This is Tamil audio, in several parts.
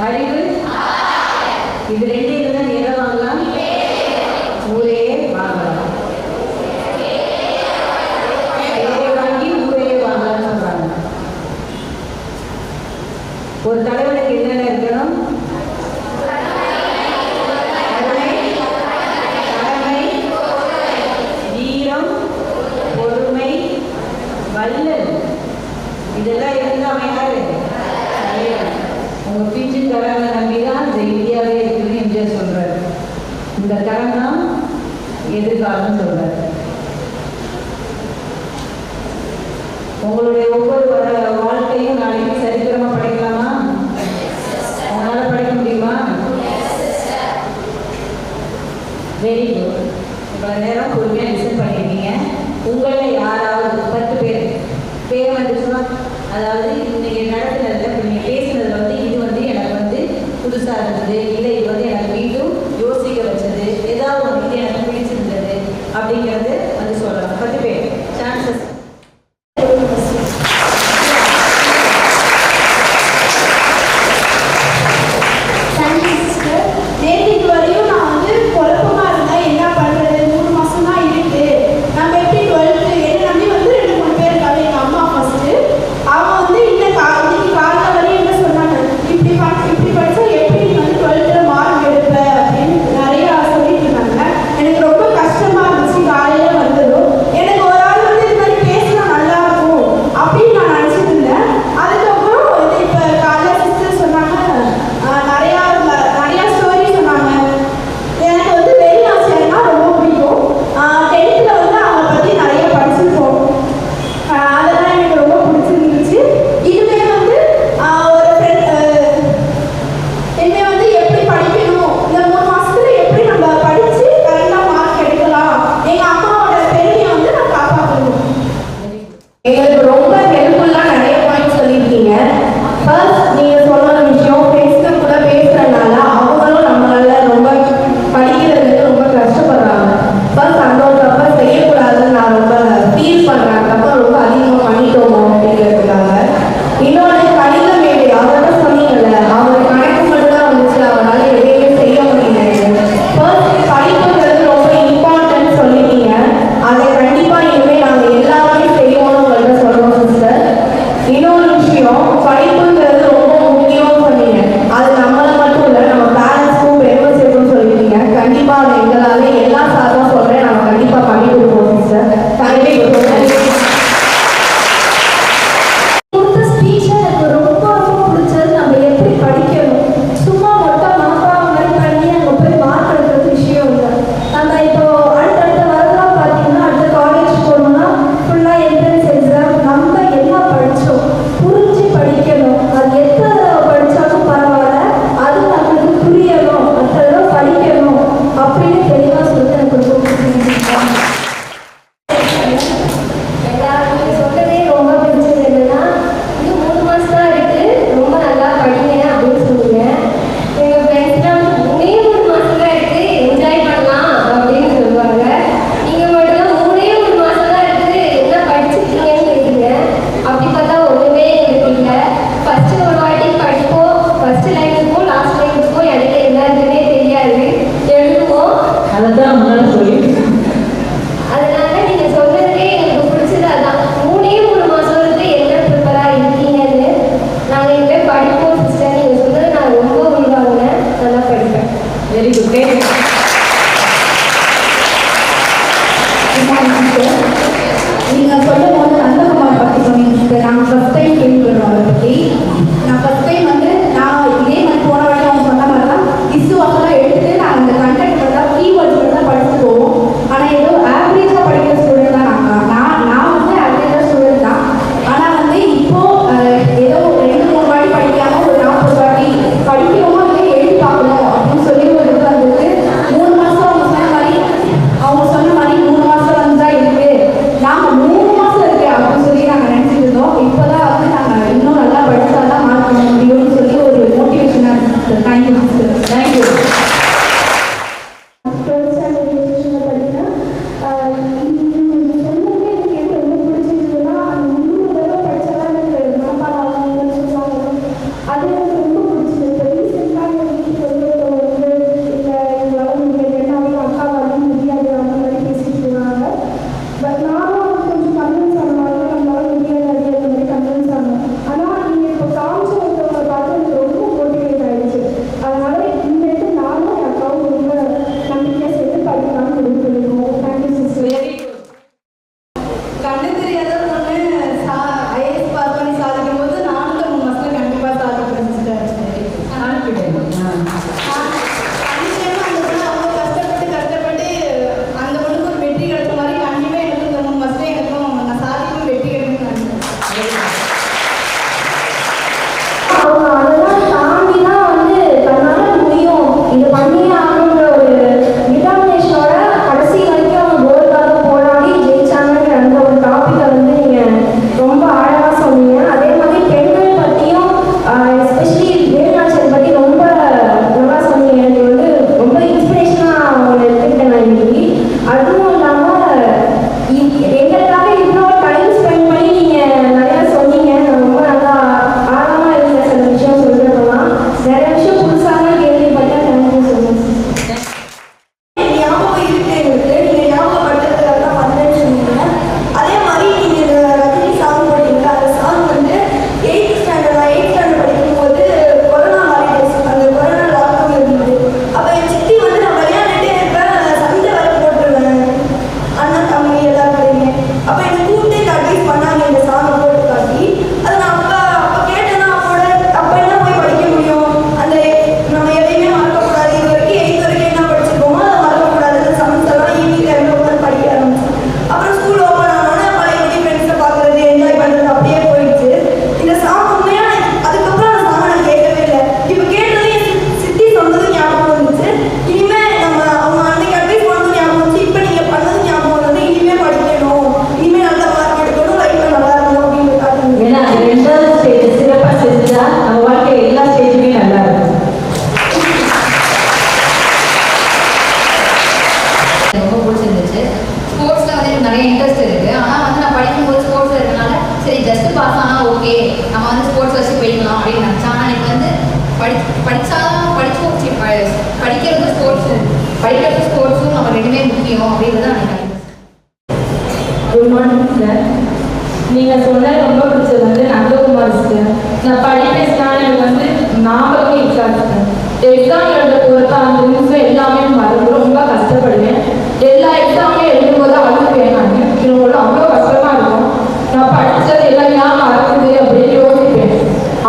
அறிவு இது ரெண்டு இருந்தால் எதை வாங்கலாம்? ஊரையே வாங்கலாம். பேரை வாங்கி ஊரையே வாங்கலாம்னு சொல்றாங்க. ஒரு தலைவனுக்கு என்னென்ன இருக்கணும்? வீரம், பொறுமை, வல்லல் இதெல்லாம் இருந்தால் அவன் யாரு? உங்க பிஞ்சு கரங்களை நம்பிதான் இந்த இந்தியாவே இருக்குன்னு எம்ஜிஆர் சொல்றாரு. இந்த கரம் தான் எதிர்காலம் சொல்றாரு. உங்களுடைய ஒவ்வொரு வாழ்க்கையும் நாளைக்கு சரித்திரமா படைக்கலாமா? உங்களால படைக்க முடியுமா? Very good. இவ்வளவு நேரம் பொறுமையா லிசன் பண்ணிருக்கீங்க. உங்களில் யாராவது 10 பேர் வந்துச்சுன்னா, அதாவது இன்னைக்கு நடத்துனதுல நீங்க பேசுனதுல இது எனக்கு புதுசா இருந்தது, இல்லை இது எனக்கு மீண்டும் யோசிக்க வச்சது, ஏதாவது இது எனக்கு பிடிச்சிருந்தது அப்படிங்கிறது சொல்லலாம். 10 பேர் சான்சஸ். நேற்றுக்கு வரையும் நான் குழப்பமா இருந்தேன், என்ன பண்றது, 3 மாசம் தான் இருக்கு, நம்ம எப்படி 12th என்ன நம்பி 2-3 பேர் இருக்காங்க. எங்க அம்மா ஃபர்ஸ்ட் அவன் இன்னைக்கு காலைல வரையும் என்ன சொன்னாங்க, இப்படி படிச்சா எப்படி 12th படிக்கிறது ஸ்போர்ட்ஸும் நம்ம ரெண்டுமே முக்கியம் அப்படின்றது நினைக்கிறேன். Good morning sir. நீங்கள் சொன்ன ரொம்ப பிடிச்சது வந்து நந்தகுமார் சார். நான் படிப்பேன் எனக்கு ஞாபகமே இருக்காது சார். எக்ஸாம் எழுத போகிறப்ப அந்த நியூஸில் எல்லாமே மறந்து ரொம்ப கஷ்டப்படுவேன். எல்லா எக்ஸாமே எழுதும்போது அழுவேன். நான் என்னோட அவ்வளோ கஷ்டமாக இருக்கும். நான் படித்தது எல்லாம் ஏன் மறக்குது அப்படின்னு யோசிப்பேன்.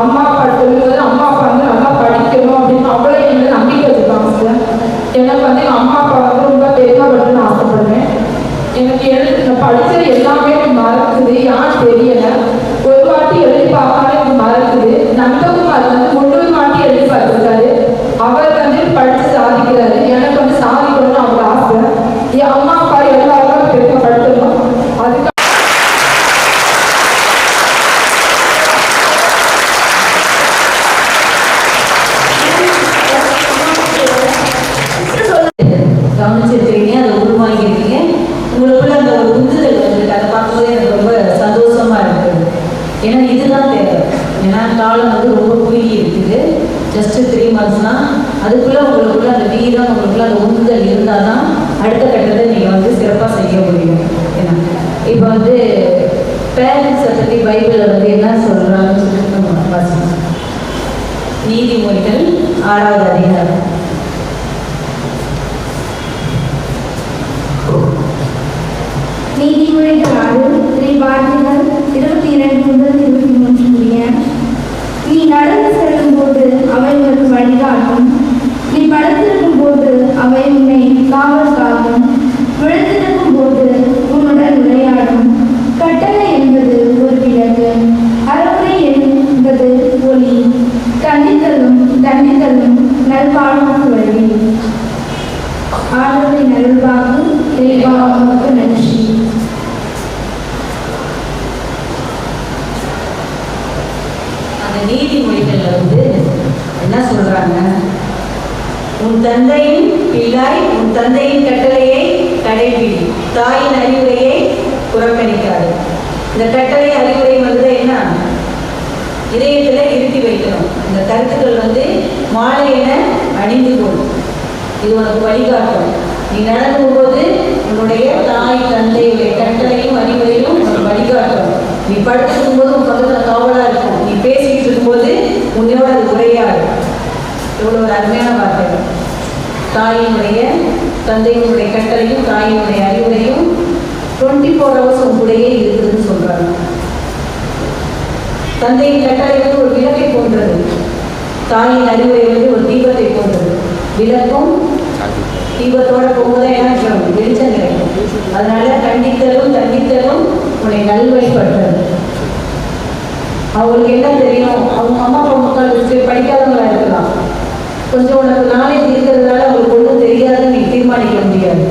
அம்மா அப்பா சொல்லும்போது அம்மா அப்பா நல்லா படிக்கணும் அப்படின்னு அவ்வளோ எனக்கு நம்பிக்கை வச்சுருக்காங்க சார். எனக்கு எங்கள் அம்மா அப்பா ரொம்ப பெருமைப்பட்டுன்னு ஆசைப்படுவேன். எனக்கு நான் படித்தது எல்லாமே மறக்குது, ஏன் தெரியலை. ஒரு வாட்டி எழுதி பார்க்காம எனக்கு மறக்குது. நந்தகுமார் 3 வாட்டி எழுதி பார்த்துருக்காரு. அவர் படித்து சாதிக்கிறாரு. எனக்கு சாதிக்கணும்னு அவர் ஆசை. என் அம்மா அப்பா எல்லாரும் பெருமைப்படுத்தணும். அதுக்கு கவனிச்சிருக்கிறீங்க, அதை உருவாங்கியிருக்கீங்க. உங்களுக்குள்ள அந்த ஒரு உந்துதல் வந்துருக்கு. அதை பார்க்கும்போது எனக்கு ரொம்ப சந்தோஷமா இருக்குது. ஏன்னா இதுதான் தேவை. ஏன்னா காலம் ரொம்ப குறுகி இருக்குது. ஜஸ்ட் 3 months தான். அதுக்குள்ள உங்களுக்குள்ள அந்த வீரம், உங்களுக்குள்ள அந்த உந்துதல் இருந்தால் தான் அடுத்த கட்டத்தை நீங்கள் சிறப்பாக செய்ய முடியும். ஏன்னா இப்போ பேரண்ட்ஸை பற்றி பைபிளில் என்ன சொல்கிறாங்கன்னு சொல்லிட்டு நம்ம வாசிக்கணும். நீதிமொழிகள் 6வது அதிகாரம். நீதிமொழிகள் 6 வார்த்தைகள் 22 முதல் 23 முடிய. நீ நடந்து செல்லும் போது அவை உனக்கு வழிகாட்டும். நீ படுத்திருக்கும் போது அவை உன்னை காவல் காக்கும். விழுந்திருக்கும் போது உன்னுடன் விளையாடும். கட்டளை என்பது ஒரு விளக்கு, அறவுரை என்பது ஒளி. கண்டித்தலும் நல்வாழ்வுக்கு வழி. ஆண்டவரை நல்வாக்கு தெளிவாக நன்றி. அந்த நீதிமொழிகள்ல என்ன சொல்றாங்க? உன் தந்தையின் பிள்ளாய், உன் தந்தையின் கட்டளையை கடைபிடி, தாயின் அறிவுரையை புறக்கணிக்காது. இந்த கட்டளை அறிவுரை என்ன? இதயத்துல இருத்தி வைக்கணும். இந்த கருத்துக்கள் மாலை என அணிந்து கொள்ளும். இது உனக்கு வழிகாட்டும். நீ நடக்கும் போது உன்னுடைய தாய் தந்தையுடைய கட்டளையும் அறிவுரையும் உனக்கு வழிகாட்டும். நீ படுத்திருக்கும் போது உன் பக்கத்தில் காவலா இருக்கும். நீ பேசிக்கிட்டு இருக்கும்போது உன்னோட அது உரையாடும். இவ்வளோ ஒரு அருமையான வார்த்தை. தாயினுடைய தந்தையினுடைய கட்டளையும் தாயினுடைய அறிவுரையும் 24 hours உன் கூடயே இருக்குதுன்னு சொல்றாங்க. தந்தையின் கட்டளை ஒரு விளக்கை போன்றது. தாயின் அறிவுரை ஒரு தீபத்தை போன்றது. விளக்கும் தீபத்தோட போகும்போது என்ன வெளிச்சம் கிடைக்கும். அதனால கண்டித்தலும் தண்டித்தலும் உன்னை நல்வழிப்படுறது. அவங்களுக்கு என்ன தெரியும்? அவங்க அம்மா அப்பா மக்கள் படிக்காதவங்களா இருக்கலாம். கொஞ்சம் உனக்கு நாலேஜ் இருக்கிறதுனால அவங்களுக்கு ஒன்றும் தெரியாதுன்னு நீ தீர்மானிக்க முடியாது.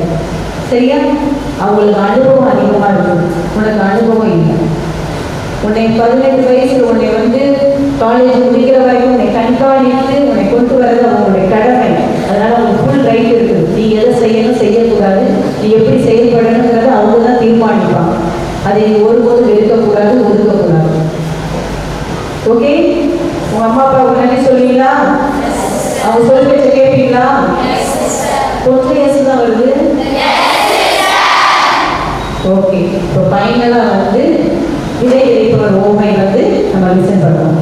சரியா? அவங்களுக்கு அனுபவம் அதிகமாக இருக்கும், உனக்கு அனுபவம் இல்லை. உன்னை 18 வயசுல உன்னை காலேஜ் முடிக்கிற வரைக்கும் உன்னை கண்காணித்து உன்னை கொண்டு வர்றது அவங்களுடைய கடமை. அதனால அவங்க ஃபுல் ரைட் இருக்குது. நீ எதை செய்யணும் செய்யக்கூடாது, நீ எப்படி செயல்படணுங்கிறத அவங்க தான் தீர்மானிப்பாங்க. அதை நீ ஒருபோதும் வெறுக்கக்கூடாது, ஒதுக்கக்கூடாது. ஓகே? உங்க அம்மா அப்பா நன்றி சொல்லுவீங்களா? அவங்க சொல்லி வச்சு கேட்பீங்களா? கொஞ்சம் எஸ் தான் வருது. ஓகே, இப்போ ஃபைனலாக விதை விதைப்பவர் ஓமை நம்ம லிசன் பண்ணுவோம்.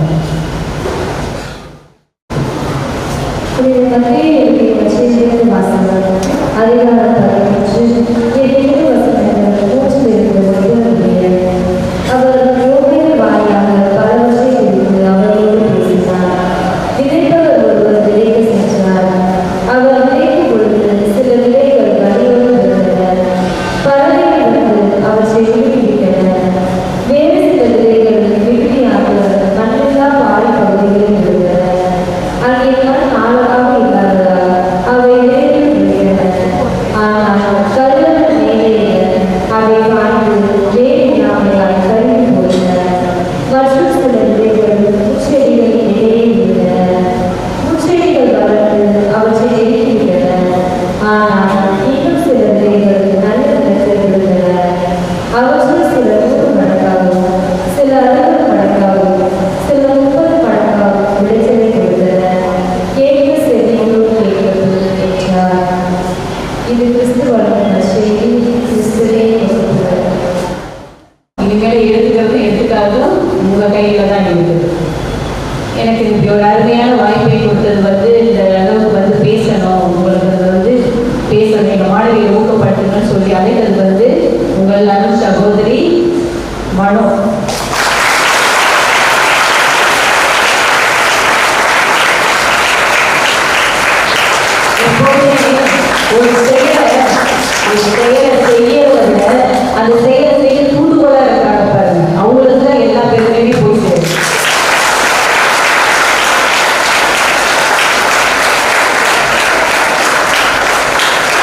ஒரு செயலை செய்யறத விட அந்த செயலை செய்ய தூண்டுகோலா இருக்கிறாங்க பாருங்க, அவங்களுக்கு தான் எல்லா பேருமே போய் சேரும்.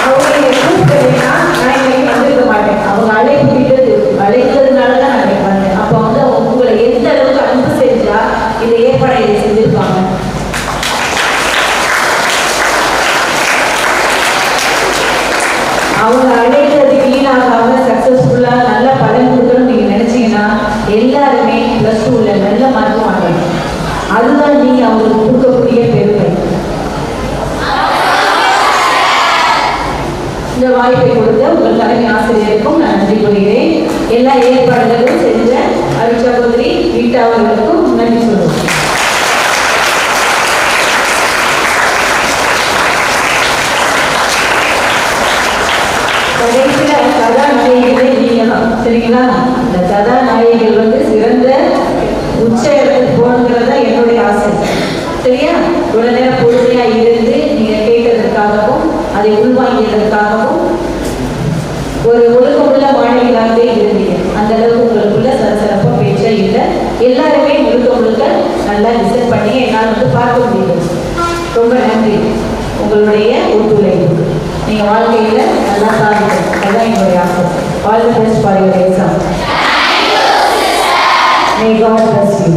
அவங்க கூப்பிட்டீங்கன்னா நான் இன்னைக்கு வந்திருக்க மாட்டேன். அவங்க அழைத்ததுனால தான் நான் இன்னைக்கு வந்தேன். அப்போ வந்து அவங்க உங்களை எந்த அளவுக்கு அன்பு செஞ்சா இதை ஏற்பாடு செஞ்சிருப்பாங்க. அவங்க அழைத்தது வீணாகாம சக்சஸ்ஃபுல்லாக நல்ல பலன் கொடுக்கணும்னு நீங்கள் நினச்சிங்கன்னா எல்லாருமே ப்ளஸ் டூவில் நல்ல மார்க் வாங்கணும். அதுதான் நீங்கள் அவங்களுக்கு கொடுக்கக்கூடிய பெருமை. இந்த வாய்ப்பை கொடுத்த உங்கள் தலைமை ஆசிரியருக்கும் நான் நன்றி கூறுகிறேன். எல்லா ஏற்பாடுகளும் செஞ்ச அருட்சகோதரி ரீட்டா அவர்களுக்கும் நன்றி சொல்லுவோம். கடைசியில் கதாநாயகிகளே நீங்கள் தான், சரிங்களா? இந்த கதாநாயகிகள் வந்து சிறந்த உச்ச இடத்துக்கு போகணுங்கிறதா என்னுடைய ஆசை, சரியா? இவ்வளோ நேரம் பொறுமையாக இருந்து நீங்கள் கேட்டதற்காகவும் அதை உள்வாங்கியதற்காகவும் ஒரு ஒழுக்கமுள்ள மாணவிகளாகவே இருந்தீங்க. அந்த அளவுக்கு உங்களுக்குள்ள சரசரப்பாக பேச்சே இல்லை. எல்லாருமே முழுக்க நல்லா லிசன் பண்ணி என்னால் வந்து பார்க்க முடியுது. ரொம்ப நன்றி உங்களுடைய ஒத்துழைப்பு. நீங்கள் வாழ்க்கையில் நல்லா சாதிக்கணும், அதுதான் என்னுடைய ஆசை. All the best for your exam. May God bless you.